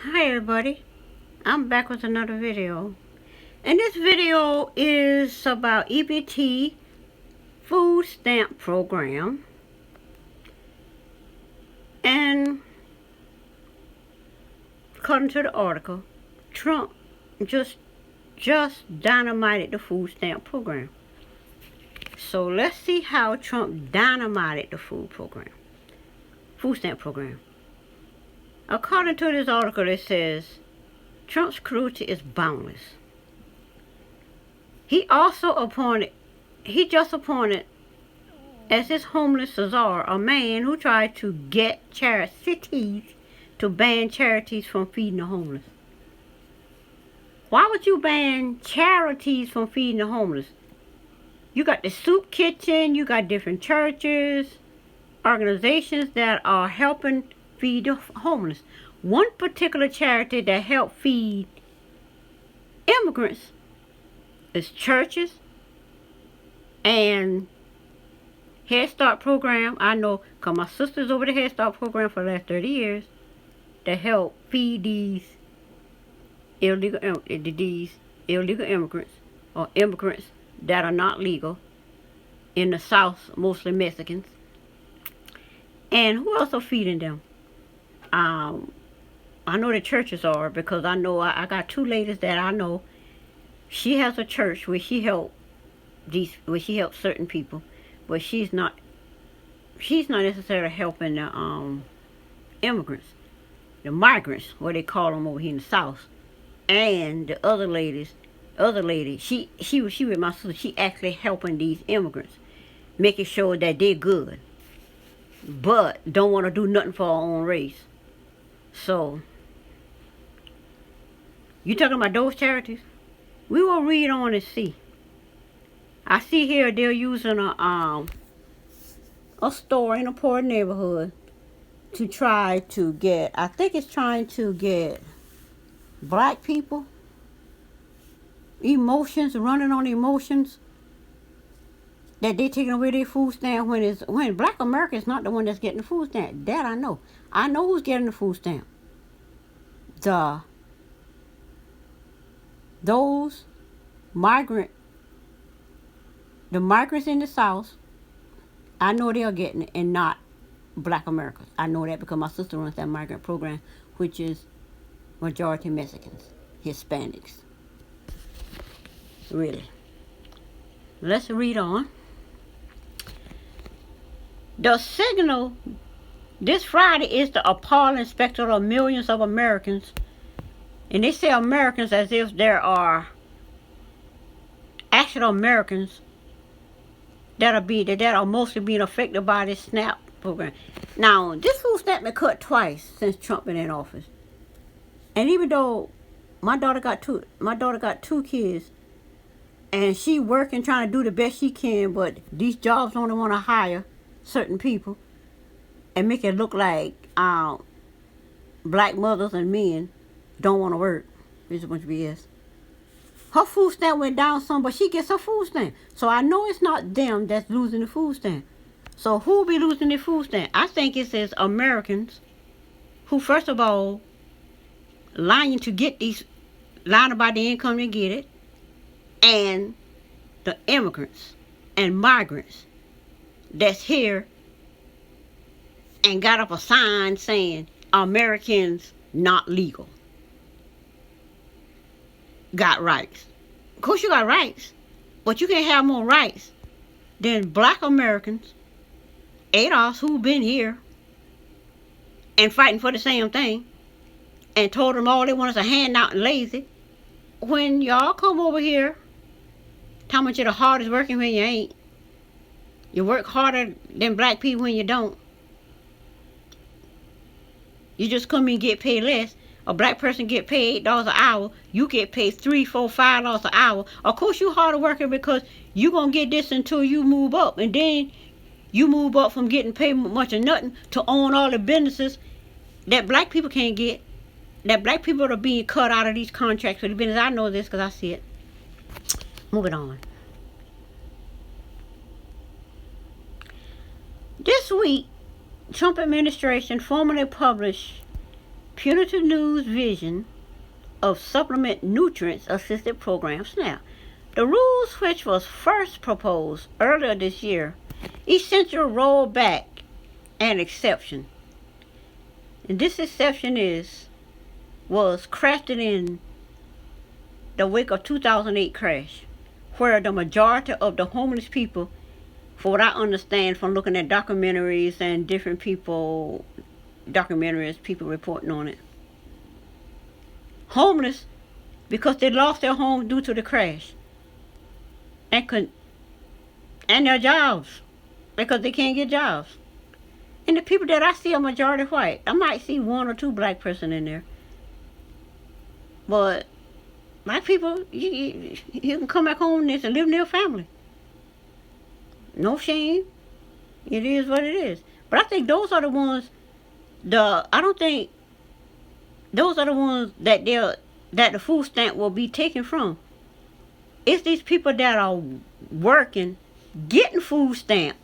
Hi everybody, I'm back with another video. And this video is about EBT food stamp program. And according to the article, Trump just dynamited the food stamp program. So let's see how Trump dynamited the food stamp program. According to this article, it says Trump's cruelty is boundless. He just appointed as his homeless czar a man who tried to get cities to ban charities from feeding the homeless. Why would you ban charities from feeding the homeless? You got the soup kitchen, you got different churches, organizations that are helping feed the homeless. One particular charity that help feed immigrants is churches and Head Start program. I know because my sister's over the Head Start program for the last 30 years to help feed these illegal immigrants or immigrants that are not legal in the South, mostly Mexicans. And who else are feeding them? I know the churches are, because I know I got two ladies that I know. She has a church where she helps certain people, but she's not necessarily helping the immigrants, the migrants, what they call them over here in the South. And the other lady, she with my sister. She actually helping these immigrants, making sure that they're good, but don't want to do nothing for our own race. So you talking about those charities? We will read on and see. I see here they're using a store in a poor neighborhood to try to get, I think it's trying to get black people running on emotions, that they taking away their food stamp when black America is not the one that's getting the food stamp. That I know. I know who's getting the food stamp. Those the migrants in the South, I know they're getting it, and not black Americans. I know that because my sister runs that migrant program, which is majority Mexicans, Hispanics. Really. Let's read on. The signal this Friday is the appalling spectacle of millions of Americans, and they say Americans as if there are actual Americans that are mostly being affected by this SNAP program. Now, this food stamp been cut twice since Trump been in office, and even though my daughter got two kids, and she working trying to do the best she can, but these jobs only want to hire certain people and make it look like black mothers and men don't want to work. It's a bunch of BS. Her food stamp went down some, but she gets her food stamp. So I know it's not them that's losing the food stamp. So who will be losing the food stamp? I think it says Americans who, first of all, lying about the income to get it, and the immigrants and migrants that's here and got up a sign saying Americans not legal. Got rights. Of course you got rights, but you can't have more rights than black Americans, ADOS, who've been here and fighting for the same thing, and told them all they want is a handout and lazy. When y'all come over here, how much you're the hardest working when you ain't. You work harder than black people when you don't. You just come in and get paid less. A black person get paid $8 an hour. You get paid $3, $4, $5 an hour. Of course you harder working because you gonna get this until you move up, and then you move up from getting paid much of nothing to own all the businesses that black people can't get. That black people are being cut out of these contracts for the business. I know this because I see it. Moving on. This week, Trump administration formally published punitive news vision of Supplement Nutrients Assisted Program SNAP. The rules, which was first proposed earlier this year, essentially roll back an exception. And this exception was crafted in the wake of 2008 crash, where the majority of the homeless people, for what I understand from looking at documentaries and different people reporting on it, homeless because they lost their home due to the crash, and their jobs because they can't get jobs. And the people that I see are majority white. I might see one or two black person in there, but black people, you can come back home and live near family. No shame. It is what it is. But I think those are the ones. I don't think those are the ones that the food stamp will be taken from. It's these people that are working, getting food stamp,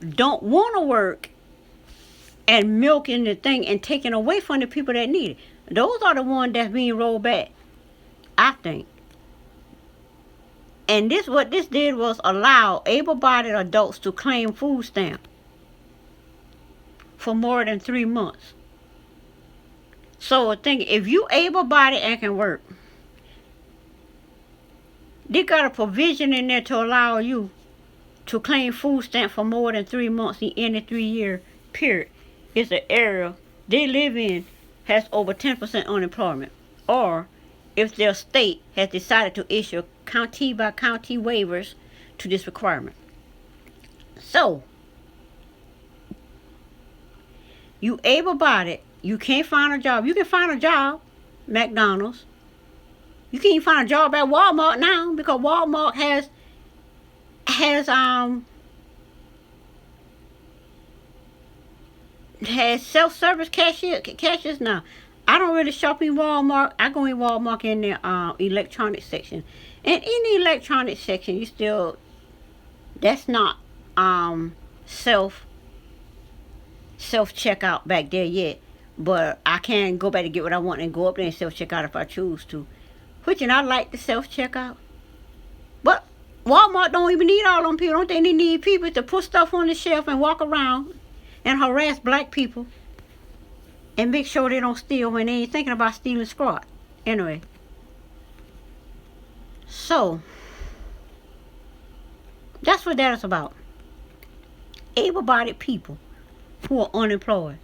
don't want to work, and milking the thing and taking away from the people that need it. Those are the ones that's being rolled back, I think. And what this did was allow able-bodied adults to claim food stamp for more than 3 months. So think, if you able-bodied and can work, they got a provision in there to allow you to claim food stamp for more than 3 months in any 3-year period. It's an area they live in has over 10% unemployment, or if their state has decided to issue county by county waivers to this requirement. So, you able-bodied, you can't find a job. You can find a job, McDonald's. You can't even find a job at Walmart now because Walmart has self-service cashiers now. I don't really shop in Walmart. I go in Walmart in the electronics section. And in the electronics section, that's not self checkout back there yet. But I can go back to get what I want and go up there and self checkout if I choose to. Which, and I like the self checkout. But Walmart don't even need all them people. Don't they need people to put stuff on the shelf and walk around and harass black people and make sure they don't steal when they ain't thinking about stealing squat. Anyway. So, that's what that is about. Able-bodied people who are unemployed.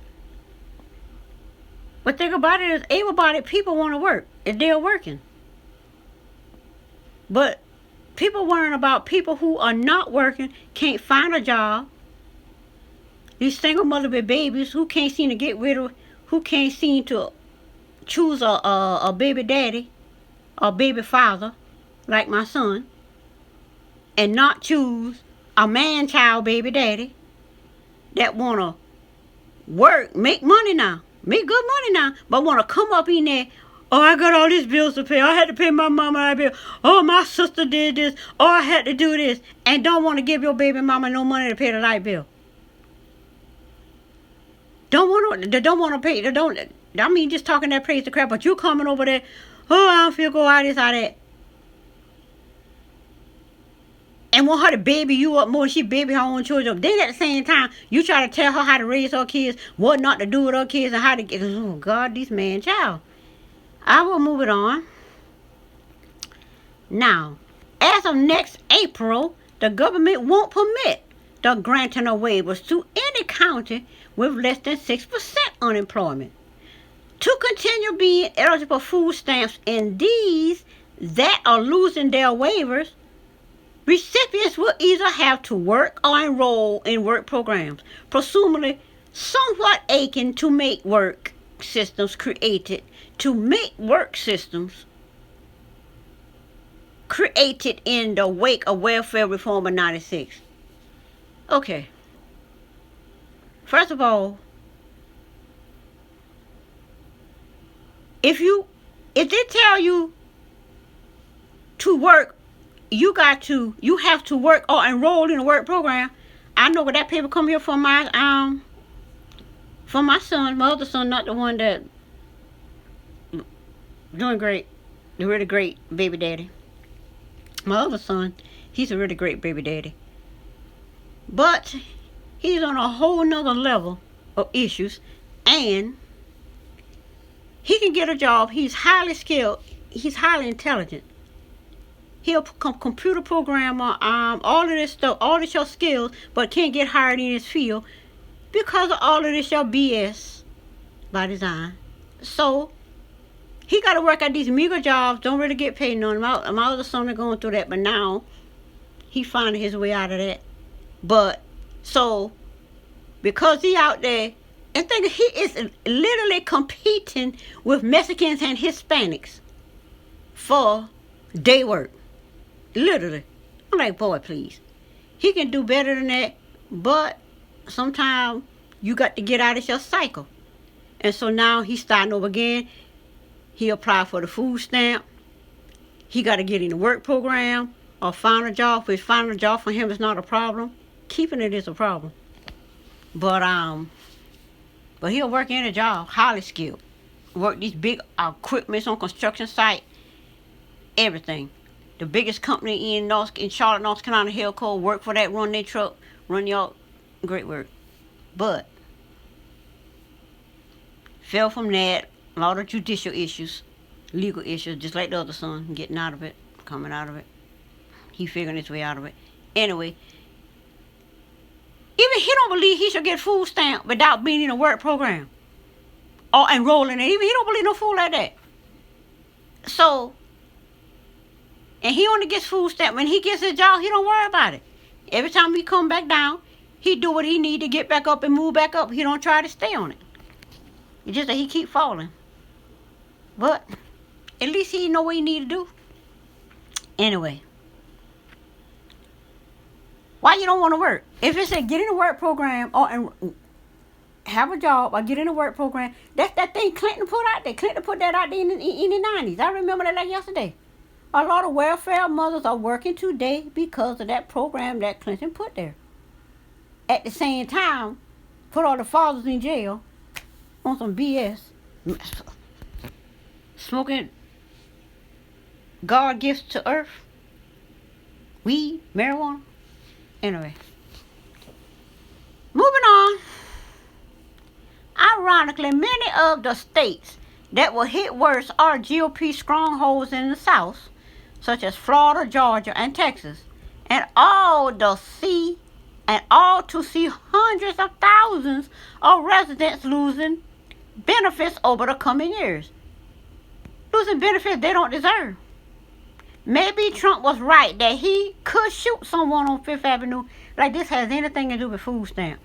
But think about it, is able-bodied people want to work if they're working. But people worrying about people who are not working, can't find a job. These single mothers with babies who can't seem to choose a baby daddy or baby father, like my son, and not choose a man-child baby daddy that want to work, make money now, make good money now, but want to come up in there, oh, I got all these bills to pay, I had to pay my mama that bill, oh, my sister did this, oh, I had to do this, and don't want to give your baby mama no money to pay the light bill. Don't want to pay, I mean, just talking that praise to crap, but you coming over there, oh, I don't feel good, all this, all that. And want her to baby you up more than she baby her own children. Then at the same time, you try to tell her how to raise her kids, what not to do with her kids, and how to get, oh God, this man child. I will move it on. Now, as of next April, the government won't permit the granting of waivers to any county with less than 6% unemployment to continue being eligible for food stamps, and these that are losing their waivers, recipients will either have to work or enroll in work programs, presumably somewhat akin to make work systems created in the wake of welfare reform of 96. Okay. First of all, if they tell you to work, you have to work or enroll in a work program. I know when that paper come here for my son, my other son, not the one that doing great. A really great baby daddy. My other son, he's a really great baby daddy. But he's on a whole nother level of issues, and he can get a job. He's highly skilled. He's highly intelligent. He'll become computer programmer, all of this stuff, all of your skills, but can't get hired in his field because of all of this your BS by design. So he got to work at these meager jobs, don't really get paid none. My other son is going through that, but now he's finding his way out of that. But so because he out there, and think he is literally competing with Mexicans and Hispanics for day work. Literally. I'm like, boy, please. He can do better than that, but sometimes you got to get out of your cycle. And so now he's starting over again. He applied for the food stamp. He got to get in the work program or find a job, which finding a job for him is not a problem. Keeping it is a problem. But he'll work in a job, highly skilled. Work these big equipments on construction site, everything. The biggest company in Charlotte, North Carolina, Hillco, work for that, run their truck, run y'all, great work. But fell from that, a lot of judicial issues, legal issues, just like the other son, getting out of it, coming out of it. He figuring his way out of it. Anyway, even he don't believe he should get food stamp without being in a work program or enrolling it. Even he don't believe no fool like that. So, and he only gets food stamp when he gets his job. He don't worry about it. Every time he come back down, he do what he need to get back up and move back up. He don't try to stay on it. It's just that he keep falling. But at least he know what he need to do. Anyway, why you don't want to work? If it said get in a work program or and have a job or get in a work program, that's that thing Clinton put out there. Clinton put that out there in the 90s. I remember that like yesterday. A lot of welfare mothers are working today because of that program that Clinton put there. At the same time, put all the fathers in jail on some BS. Smoking God gifts to earth. Weed, marijuana. Anyway. Moving on. Ironically, many of the states that will hit worse are GOP strongholds in the South, such as Florida, Georgia, and Texas, and all to see hundreds of thousands of residents losing benefits over the coming years. Losing benefits they don't deserve. Maybe Trump was right that he could shoot someone on Fifth Avenue like this has anything to do with food stamp,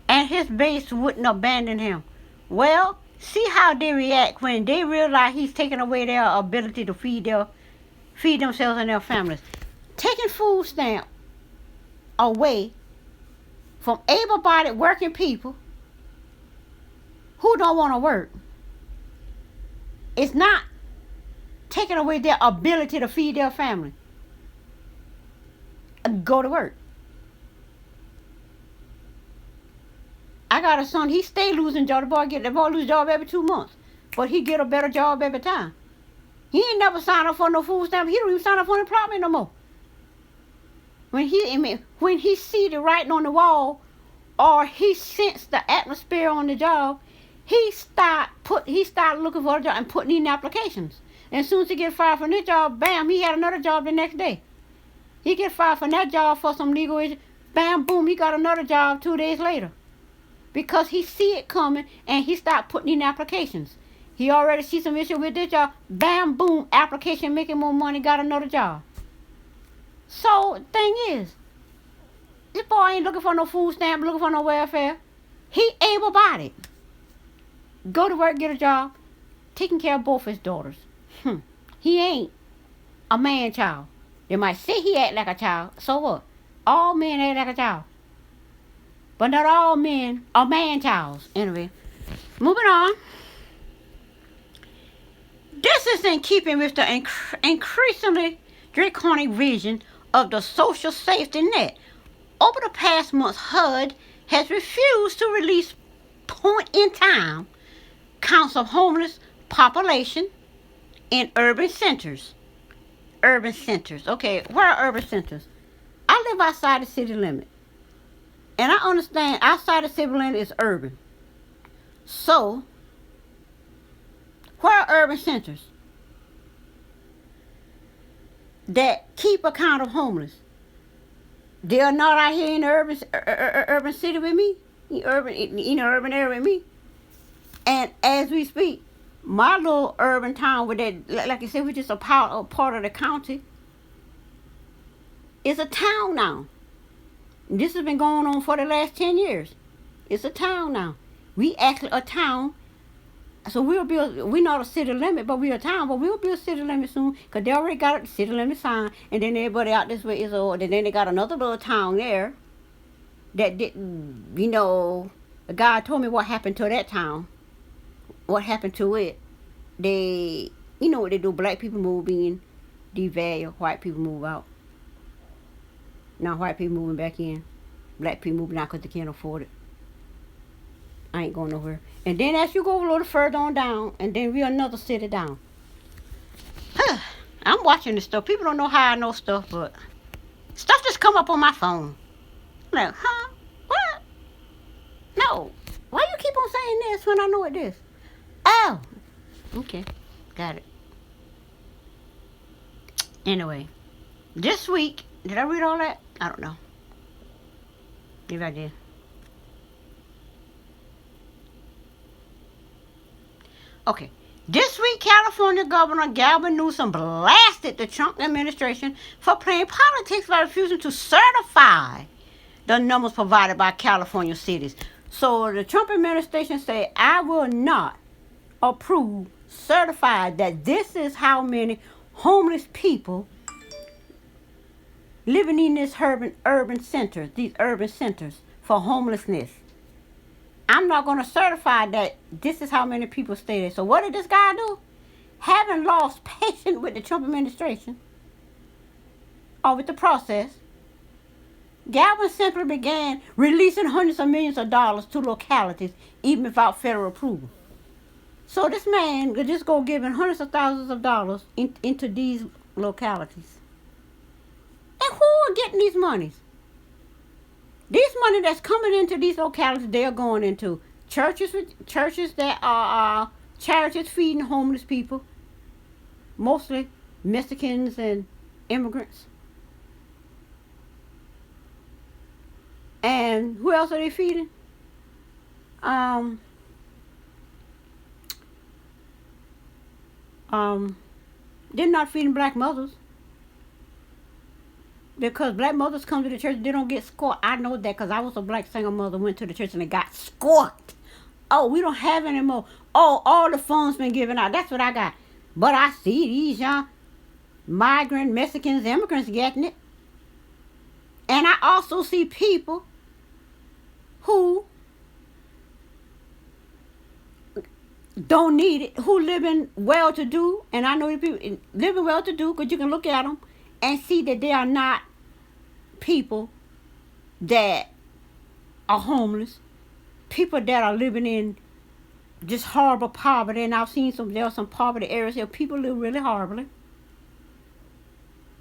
and his base wouldn't abandon him. Well, see how they react when they realize he's taking away their ability to feed themselves and their families. Taking food stamp away from able-bodied working people who don't want to work. It's not taking away their ability to feed their family. Go to work. I got a son, he stay losing job. The boy lose job every 2 months. But he get a better job every time. He ain't never signed up for no food stamp. He don't even sign up for employment no more. When he see the writing on the wall or he sense the atmosphere on the job, he start looking for a job and putting in applications. And as soon as he get fired from this job, bam, he had another job the next day. He get fired from that job for some legal issue. Bam, boom, he got another job 2 days later. Because he see it coming and he start putting in applications. He already see some issue with this job. Bam, boom, application, making more money, got another job. So, thing is, this boy ain't looking for no food stamp, looking for no welfare. He able-bodied. Go to work, get a job, taking care of both his daughters. He ain't a man-child. They might say he act like a child. So what? All men act like a child. But not all men are man-childs. Anyway, moving on. This is in keeping with the increasingly draconic vision of the social safety net. Over the past months, HUD has refused to release point-in-time counts of homeless population, in urban centers. Urban centers. Okay, where are urban centers? I live outside the city limit. And I understand outside the city limit is urban. So, where are urban centers that keep account of homeless? They are not out here in the urban city with me, in the urban area with me. And as we speak, my little urban town with that, like I said, which is a part of the county, is a town now. This has been going on for the last 10 years. It's a town now. We actually a town. So we're not a city limit, but we're a town, but we'll be a city limit soon, because they already got a city limit sign, and then everybody out this way is old, and then they got another little town there that didn't, the guy told me what happened to that town. What happened to it. They, what they do, black people move in, devalue, white people move out. Now white people moving back in, black people moving out because they can't afford it. I ain't going nowhere. And then as you go a little further on down, and then we're another city down. I'm watching this stuff. People don't know how I know stuff, but stuff just come up on my phone. I'm like, huh? What? No. Why you keep on saying this when I know it is? Oh. Okay. Got it. Anyway. This week, did I read all that? I don't know. Maybe I did. Okay. This week, California Governor Gavin Newsom blasted the Trump administration for playing politics by refusing to certify the numbers provided by California cities. So the Trump administration said, I will not approve, certify that this is how many homeless people living in this urban centers, these urban centers for homelessness. I'm not going to certify that this is how many people stay there. So what did this guy do? Having lost patience with the Trump administration or with the process, Gavin simply began releasing hundreds of millions of dollars to localities, even without federal approval. So this man could just go giving hundreds of thousands of dollars into these localities. And who are getting these monies? This money that's coming into these localities, they are going into churches that are charities feeding homeless people, mostly Mexicans and immigrants. And who else are they feeding? They're not feeding black mothers. Because black mothers come to the church, they don't get scorched. I know that because I was a black single mother, went to the church and they got scorched. Oh, we don't have any more. Oh, all the funds been given out. That's what I got. But I see these young migrant Mexicans, immigrants getting it. And I also see people who don't need it, who living well-to-do. And I know people living well-to-do because you can look at them and see that they are not people that are homeless, people that are living in just horrible poverty. And I've seen there are some poverty areas where people live really horribly.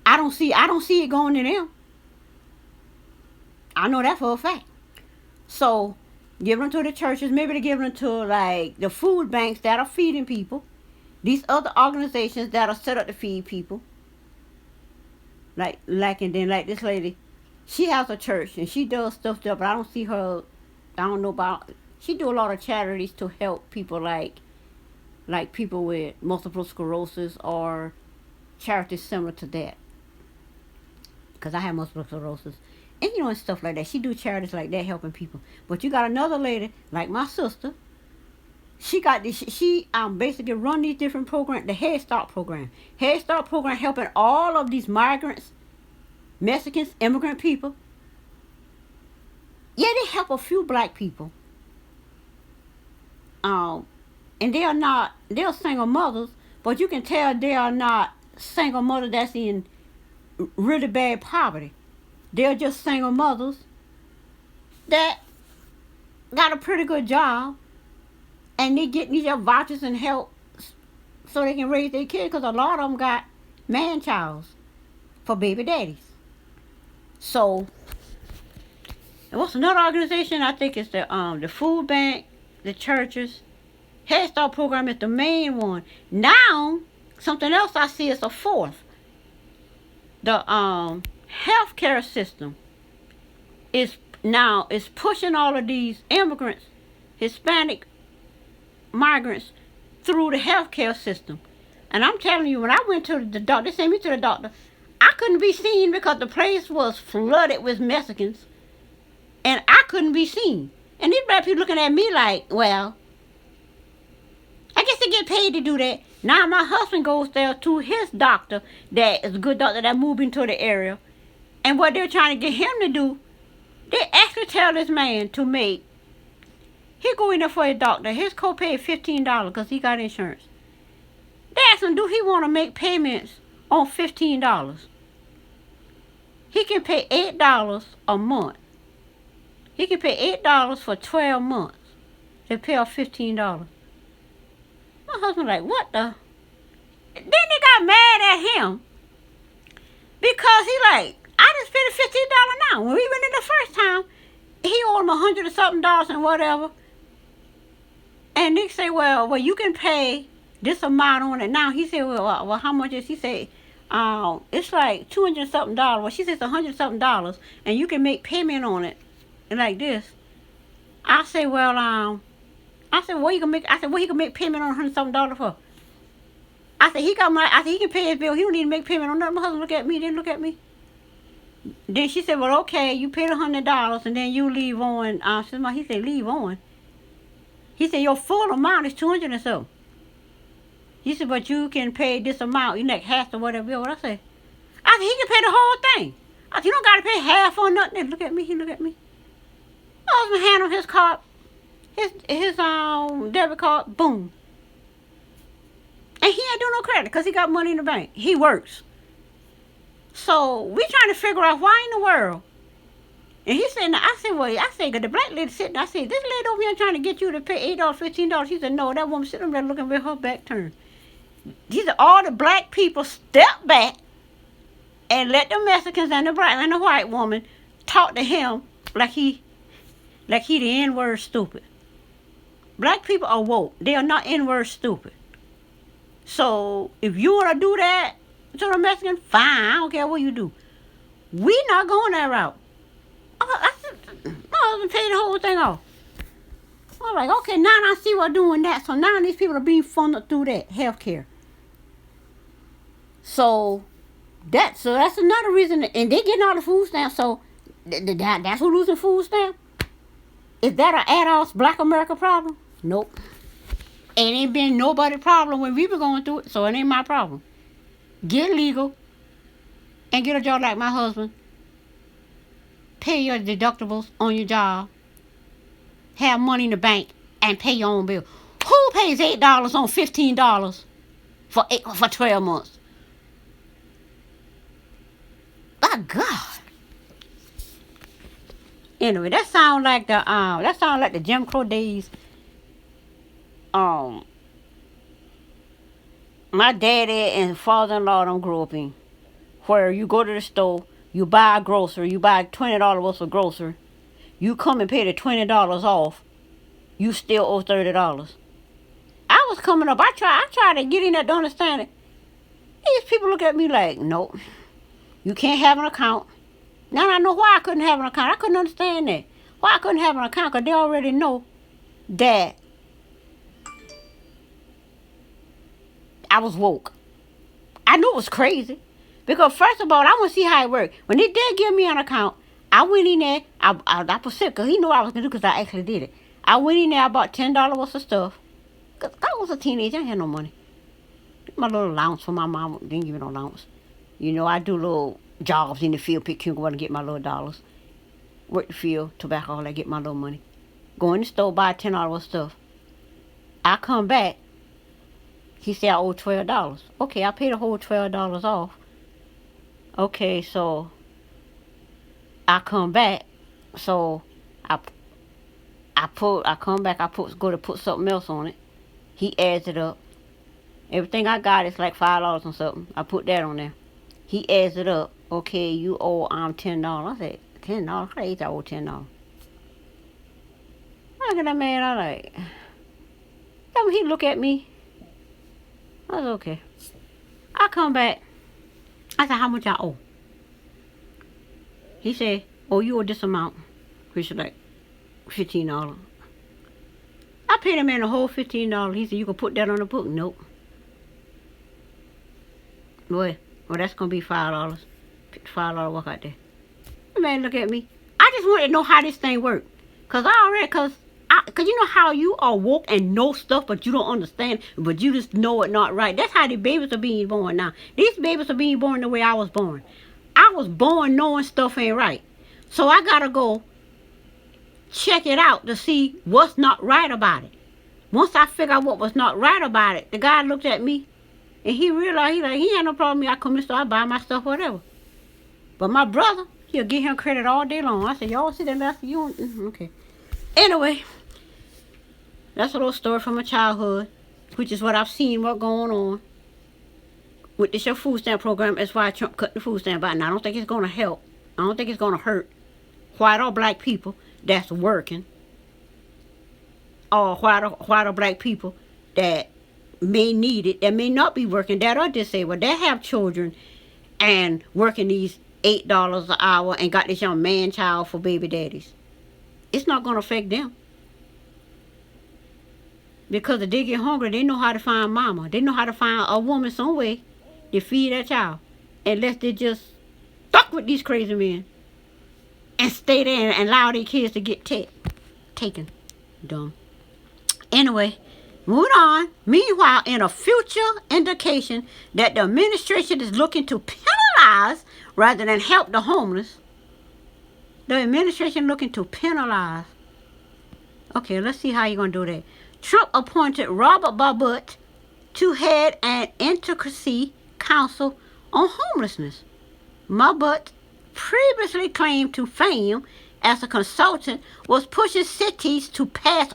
I don't see it going to them. I know that for a fact. So give them to the churches. Maybe they give them to like the food banks that are feeding people. These other organizations that are set up to feed people. Like this lady, she has a church and she does stuff there, but I don't see her. I don't know about. She do a lot of charities to help people like people with multiple sclerosis or charities similar to that. Because I have multiple sclerosis, and and stuff like that. She do charities like that helping people. But you got another lady like my sister. She got this. She basically run these different programs. The Head Start program. Head Start program helping all of these migrants, Mexicans, immigrant people. Yeah, they help a few black people. And they're single mothers, but you can tell they are not single mothers that's in really bad poverty. They're just single mothers that got a pretty good job. And they get these vouchers and help so they can raise their kids, because a lot of them got man-childs for baby daddies. So, and what's another organization? I think it's the food bank, the churches. Head Start program is the main one. Now, something else I see is a fourth. The healthcare system is pushing all of these immigrants, Hispanic migrants, through the healthcare system. And I'm telling you, when I went to the doctor, they sent me to the doctor, I couldn't be seen because the place was flooded with Mexicans, and I couldn't be seen. And these black people looking at me like, well, I guess they get paid to do that. Now my husband goes there to his doctor, that is a good doctor that moved into the area. And what they're trying to get him to do, they actually tell this man to make, he go in there for his doctor, his copay is $15 because he got insurance. They ask him, do he want to make payments on $15? He can pay $8 a month. He can pay $8 for 12 months to pay off $15. My husband like, what the? Then they got mad at him because he like, I just paid $15 now. When we went in the first time, he owed him $100 or something and whatever. And they say, well, you can pay this amount on it now. He said, well, how much is? He said, it's like $200 something. Well, she says $100 something, and you can make payment on it like this. I say, well, what you can make? I said, what he can make payment on $100 something for? I said, he got money. I said, he can pay his bill. He don't need to make payment on nothing. My husband look at me. Didn't look at me. Then she said, well, okay, you pay the $100 and then you leave on. He said, leave on. He said, your full amount is $200 and so. He said, but you can pay this amount. You like half or whatever. What I said? I said, he can pay the whole thing. I said, you don't got to pay half or nothing. Look at me. He looked at me. My husband hand on his card. His debit card, boom. And he ain't doing no credit because he got money in the bank. He works. So we trying to figure out why in the world. And he said, I said, the black lady sitting, I said, this lady over here trying to get you to pay $8, $15. He said, no, that woman sitting over there looking with her back turned. He said, all the black people step back and let the Mexicans and the black and the white woman talk to him like he the N-word stupid. Black people are woke. They are not N-word stupid. So if you want to do that to the Mexican, fine. I don't care what you do. We not going that route. My husband paid the whole thing off. I'm like, okay, now I see why doing that. So now these people are being funded through that healthcare. So that's another reason. And they getting all the food stamps. So that's who losing food stamps. Is that an ADOS Black America problem? Nope. It ain't been nobody's problem when we been going through it, so it ain't my problem. Get legal and get a job like my husband. Pay your deductibles on your job. Have money in the bank and pay your own bill. Who pays $8 on $15 for 12 months? My God. Anyway, that sound like the Jim Crow days. My daddy and father-in-law don't grow up in, where you go to the store, you buy a grocery, you buy $20 worth of grocery, you come and pay the $20 off, you still owe $30. I was coming up, I tried to get in there to understand it. These people look at me like, nope, you can't have an account. Now I know why I couldn't have an account. I couldn't understand that. Why I couldn't have an account, because they already know that I was woke. I knew it was crazy. Because first of all, I want to see how it worked. When they did give me an account, I went in there, I put sick, because he knew what I was going to do, because I actually did it. I went in there, I bought $10 worth of stuff. Because I was a teenager, I had no money. My little allowance for my mom, didn't give me no allowance. You know, I do little jobs in the field, pick cucumber and get my little dollars. Work the field, tobacco, all that, get my little money. Go in the store, buy $10 worth of stuff. I come back. He said I owe $12. Okay, I paid the whole $12 off. Okay, so I come back. So I come back. Go to put something else on it. He adds it up. Everything I got is like $5 or something. I put that on there. He adds it up. Okay, you owe $10. I said, $10? How I owe $10? Look at that man. I like. Then he look at me. I was okay. I come back. I said, how much I owe? He said, oh, you owe this amount, which is like $15. I paid him in the whole $15. He said, you can put that on the book. Nope. Boy, well, that's going to be $5. $5 walk out there. The man look at me. I just wanted to know how this thing worked. Cause you know how you are woke and know stuff, but you don't understand, but you just know it not right. That's how the babies are being born now. These babies are being born the way I was born. I was born knowing stuff ain't right. So I gotta go check it out to see what's not right about it. Once I figure out what was not right about it, the guy looked at me and he realized he had no problem with me. I come and start buying my stuff, whatever. But my brother, he'll give him credit all day long. I said, y'all see that last you okay. Anyway, that's a little story from my childhood, which is what I've seen what's going on with this your food stamp program. That's why Trump cut the food stamp out. And I don't think it's going to help. I don't think it's going to hurt white or black people that's working, or white or black people that may need it, that may not be working, that are disabled, that have children and working these $8 an hour and got this young man child for baby daddies. It's not going to affect them. Because if they get hungry, they know how to find mama. They know how to find a woman some way to feed that child. Unless they just stuck with these crazy men and stay there and allow their kids to get taken. Dumb. Anyway, moving on. Meanwhile, in a future indication that the administration is looking to penalize rather than help the homeless, the administration looking to penalize. Okay, let's see how you're going to do that. Trump appointed Robert Babbitt to head an intricacy council on homelessness. Babbitt, previously claimed to fame as a consultant, was pushing cities to pass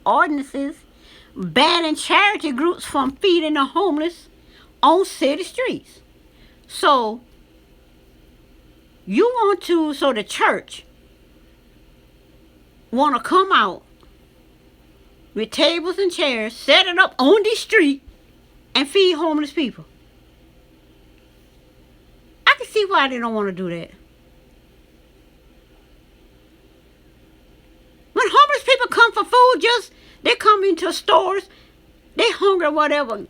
ordinances banning charity groups from feeding the homeless on city streets. So the church want to come out with tables and chairs, set it up on the street, and feed homeless people. I can see why they don't want to do that. When homeless people come for food, they come into stores, they hungry or whatever.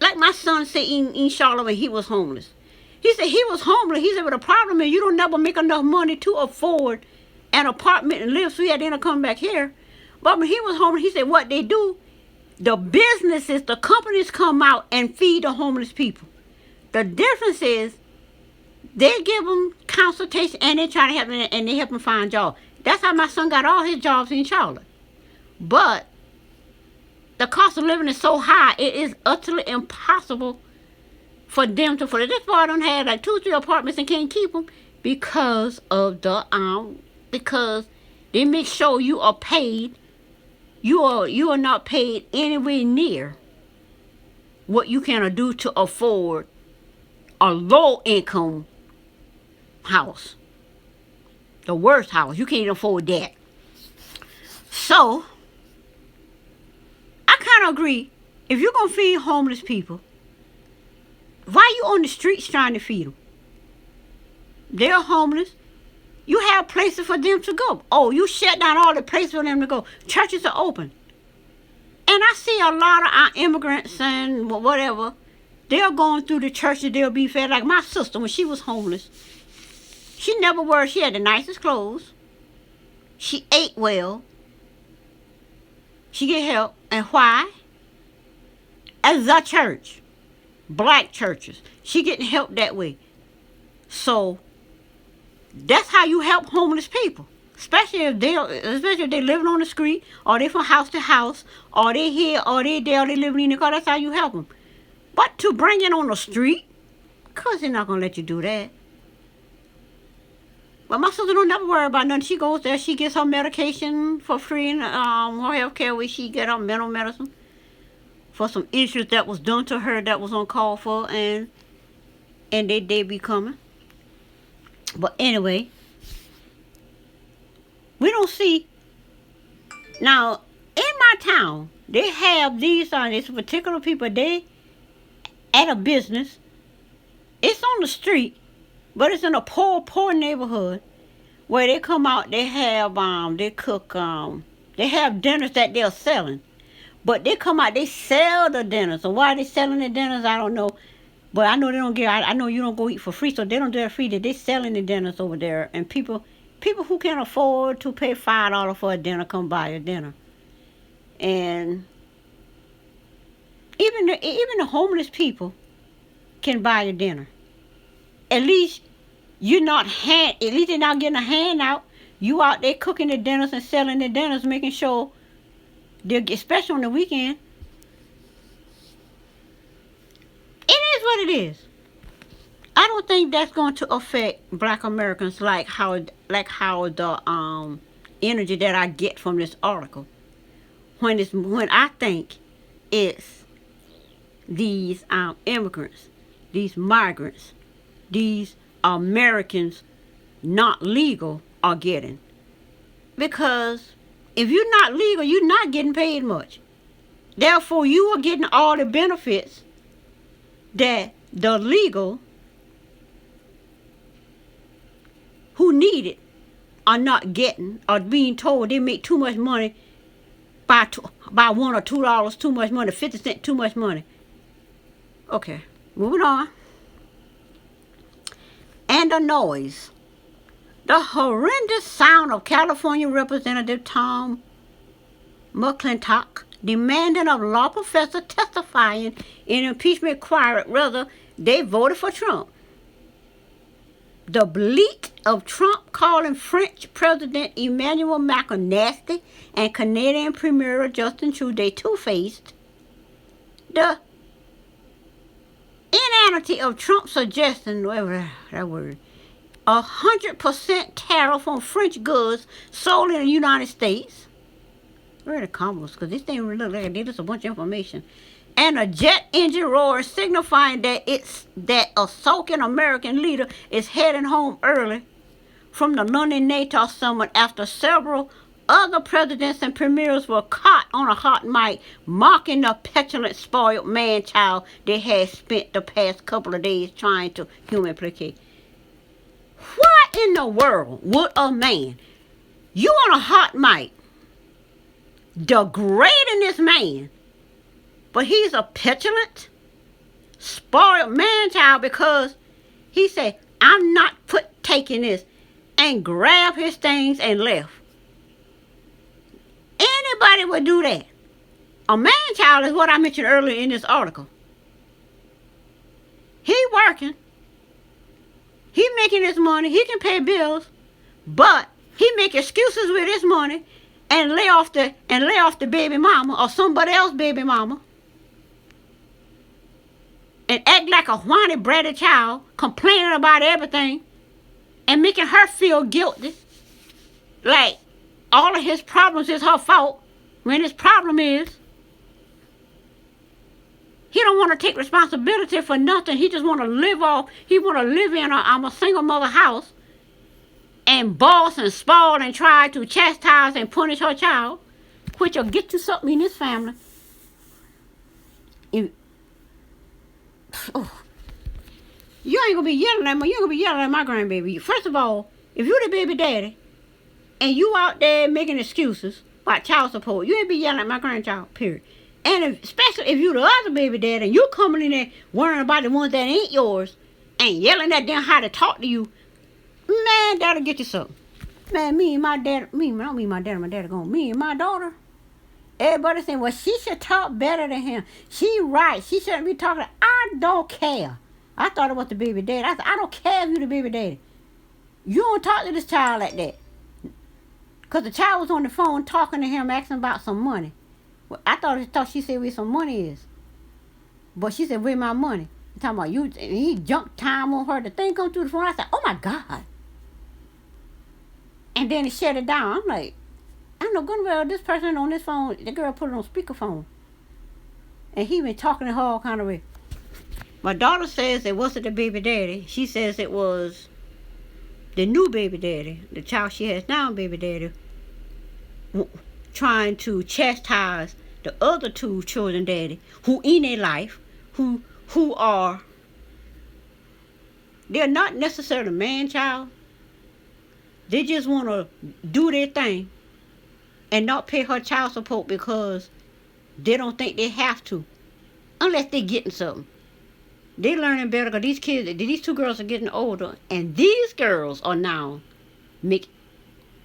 Like my son said in Charlotte when he was homeless. He said he was homeless. He said, but the problem is you don't never make enough money to afford an apartment and live, so he had to end up coming back here. But when he was homeless, he said what they do, the businesses, the companies come out and feed the homeless people. The difference is they give them consultation and they try to help them and they help them find jobs. That's how my son got all his jobs in Charlotte. But the cost of living is so high, it is utterly impossible for them to afford it. This boy done had like 2-3 apartments and can't keep them because of because they make sure you are paid. You are not paid anywhere near what you can do to afford a low income house. The worst house. You can't even afford that. So I kind of agree. If you're going to feed homeless people, why you on the streets trying to feed them? They're homeless. You have places for them to go. Oh, you shut down all the places for them to go. Churches are open. And I see a lot of our immigrants and whatever, they're going through the churches, they'll be fed. Like my sister, when she was homeless, she never worried. She had the nicest clothes. She ate well. She get help. And why? As a church. Black churches. She getting help that way. So that's how you help homeless people. Especially if they living on the street, or they from house to house, or they here, or they there, or they living in the car. That's how you help them. But to bring it on the street, cause they're not gonna let you do that. But my sister don't never worry about nothing. She goes there, she gets her medication for free, and her health care where she get her mental medicine for some issues that was done to her that was uncalled for, and they be coming. But anyway, we don't see now in my town. They have these particular people. They at a business. It's on the street, but it's in a poor neighborhood where they come out. They have they cook they have dinners that they're selling, but they come out. They sell the dinners. So why they selling the dinners, I don't know. But I know they don't get. I know you don't go eat for free, so they don't do it free. They selling the dinners over there, and people who can afford to pay $5 for a dinner come buy a dinner. And even the homeless people can buy a dinner. At least at least they're not getting a handout. You out there cooking the dinners and selling the dinners, making sure they'll get, especially on the weekend. It is what it is. I don't think that's going to affect Black Americans like how the energy that I get from this article. When I think it's these immigrants, these migrants, these Americans not legal are getting. Because if you're not legal, you're not getting paid much. Therefore, you are getting all the benefits that the legal who need it are not getting, or being told they make too much money by $1 or $2 too much money, 50 cents too much money. Okay, moving on. And the noise. The horrendous sound of California Representative Tom McClintock demanding of law professor testifying in impeachment inquiry whether they voted for Trump. The bleat of Trump calling French President Emmanuel Macron nasty and Canadian Premier Justin Trudeau two-faced. The inanity of Trump suggesting, whatever that word, 100% tariff on French goods sold in the United States. Where are the combos? Because this thing really look like it. There's a bunch of information. And a jet engine roar signifying that a sulking American leader is heading home early from the London NATO summit after several other presidents and premiers were caught on a hot mic mocking the petulant, spoiled man-child they had spent the past couple of days trying to human placate. What in the world would a man, you on a hot mic, degrading this man, but he's a petulant, spoiled man-child because he said, I'm not taking this, and grabbed his things and left. Anybody would do that. A man-child is what I mentioned earlier in this article. He working. He making his money. He can pay bills, but he make excuses with his money and lay off the baby mama or somebody else's baby mama, and act like a whiny, bratty child, complaining about everything, and making her feel guilty, like all of his problems is her fault, when his problem is he don't want to take responsibility for nothing. He just want to live off. He want to live in a single mother house and boss and spoil and try to chastise and punish her child, which will get you something in this family. You ain't gonna be yelling at me. You ain't gonna be yelling at my grandbaby. First of all, if you're the baby daddy and you out there making excuses about child support, you ain't be yelling at my grandchild, period. And especially if you're the other baby daddy and you're coming in there worrying about the ones that ain't yours and yelling at them how to talk to you, man, that'll get you something. Man, me and my daddy gone. Me and my daughter, everybody saying, well, she should talk better than him. She right. She shouldn't be talking. I don't care. I thought it was the baby daddy. I said, I don't care if you're the baby daddy. You don't talk to this child like that. Because the child was on the phone talking to him, asking about some money. Well, I thought she said where some money is. But she said, where my money? I'm talking about you. He jumped time on her. The thing come through the phone. I said, oh my God. And then he shut it down. I'm like, I know good and well this person on this phone, the girl put it on speakerphone. And he been talking to her all kind of way. My daughter says it wasn't the baby daddy. She says it was the new baby daddy, the child she has now, baby daddy, trying to chastise the other two children daddy who in their life, who are, they're not necessarily man child. They just want to do their thing and not pay her child support because they don't think they have to, unless they're getting something. They're learning better because these two girls are getting older, and these girls are now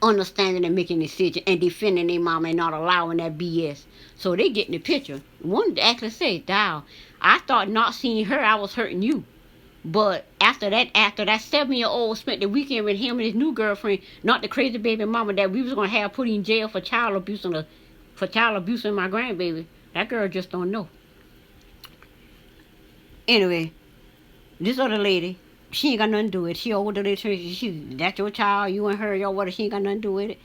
understanding and making decisions and defending their mama and not allowing that BS. So they getting the picture. One actually said, "Dow, I thought not seeing her, I was hurting you." But after that 7-year-old spent the weekend with him and his new girlfriend, not the crazy baby mama that we was gonna have put in jail for child abusing my grandbaby, that girl just don't know. Anyway, this other lady, she ain't got nothing to do with it. She older than that's your child, you and her, y'all what, she ain't got nothing to do with it.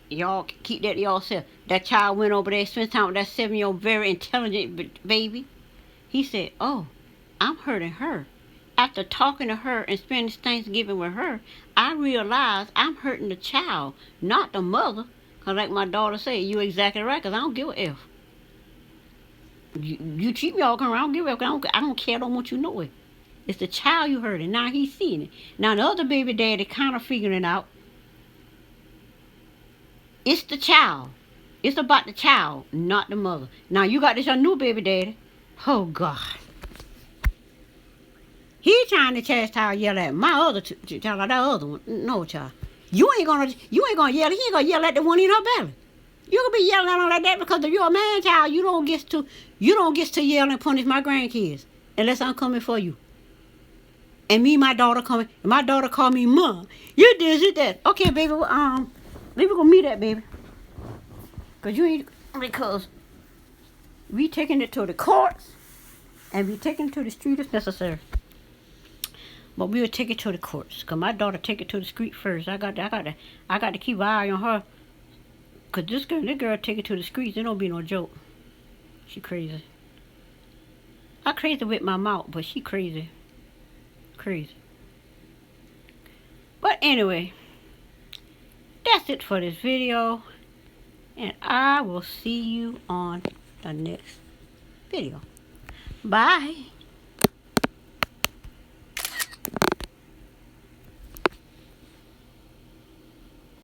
Y'all keep that to y'allself. That child went over there, spent time with that 7-year-old very intelligent baby. He said, "Oh, I'm hurting her. After talking to her and spending Thanksgiving with her, I realized I'm hurting the child, not the mother." Because like my daughter said, you exactly right, because I don't give a F. You treat me all kind of, I don't give a F. I don't care, I don't want you to know it. It's the child you hurting. Now he's seeing it. Now the other baby daddy kind of figuring it out. It's the child. It's about the child, not the mother. Now you got this your new baby daddy. Oh God. He trying to chastise, yell at my other child, like that other one. No, child. You ain't gonna yell. He ain't gonna yell at the one in her belly. You gonna be yelling at her like that because if you're a man child, you don't get to yell and punish my grandkids unless I'm coming for you. And my daughter coming, and my daughter call me mom. You did that. Okay, baby. Maybe we're gonna meet that, baby. Because we taking it to the courts and we taking it to the street if necessary. But we will take it to the courts. Cause my daughter take it to the street first. I got to keep an eye on her. Cause this girl take it to the streets. It don't be no joke. She crazy. I crazy with my mouth, but she crazy. Crazy. But anyway, that's it for this video. And I will see you on the next video. Bye.